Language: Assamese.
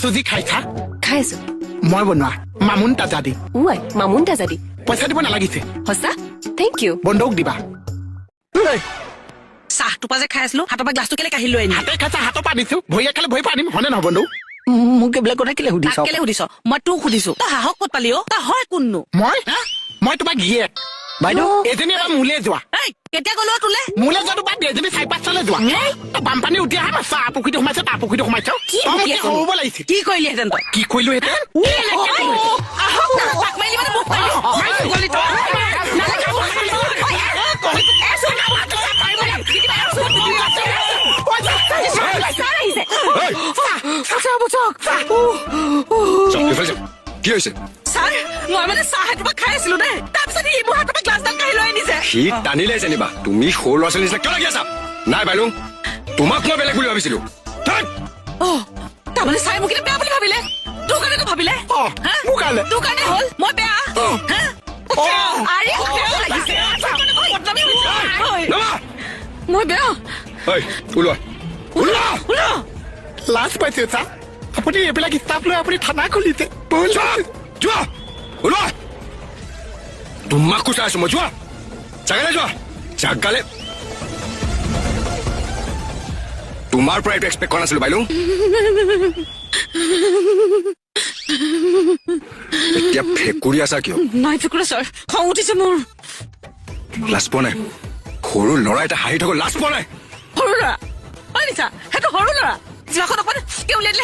চুজি খাইছা খাইছো মই বনোৱা মামুন তাজাদি উৱাই মামুন তাজাদি পইচা দিব নালাগিছে হসা থ্যাংক ইউ বন্ধক দিবা চাহ টোপা যে খাই আছিলো হাতৰ পৰা গ্লাছটো কেলে কাঢ়ি লৈ আনি হাতে খাইছা হাতৰ পৰা দিছো ভৰিয়ে খালে ভৰি পৰা দিম হনে নহয় বন্ধু মোক এইবিলাক কথা কেলে সুধিছ কেলে সুধিছ মই তোক সুধিছো তই সাহস ক'ত পালি অ তই হয় কোননো মই তোমাক গিয়েক বাইদেউ এজনী এবাৰ মোলে যোৱা এই কেতিয়া গ'লো তোলে মোলে যোৱাটো বাদ দিয়ে এজনী 4-5 চালে যোৱা বানপানী উঠি আহা চাহ পুখুৰীটো সোমাইছে তাৰ পুখুৰীটো সোমাইছ হ'ব লাগিছে কি কৰিলিহেঁতেন তই কি কৰিলোহেঁতেন আহক না তাক মাৰিলি মানে মোক মাৰিলি গলি তই কি হৈছে ছাৰ মই মানে চাহ এটোপা খাই আছিলো দেই তাৰপিছত সি মোৰ হাতৰ পৰা গ্লাছডাল কাঢ়ি লৈ আনিছে সি টানিলে যেনিবা তুমি সৰু ল'ৰা ছোৱালী নিচিনা কিয় লাগি আছা নাই বাইলুং তোমাক মই বেলেগ বুলি ভাবিছিলো তাৰমানে চাই মোক বেয়া বুলি ভাবিলে তোৰ কাৰণেতো ভাবিলে মোৰ কাৰণে তোৰ কাৰণে হ'ল মই বেয়া মই বেয়া ওলোৱা লাজ পাইছে চা আপুনি এইবিলাক কিতাপ লৈ আপুনি থানা খুলিছে যোৱা ওলোৱা তোমাকো চাই আছো মই যোৱা জাগালে যোৱা জাগালে তোমাৰ পৰা এইটো এক্সপেক্ট কৰা নাছিলো বাইলুং এতিয়া ফেকুৰি আছা কিয় নাই ফেকুৰা ছাৰ খং উঠিছে মোৰ লাজ পোৱা নাই সৰু ল'ৰা এটা হাঁহি থকা লাজ পোৱা নাই সৰু ল'ৰা হয় নিছা সেইটো সৰু ল'ৰা জিভাখন অকমান উলিয়াই দিলে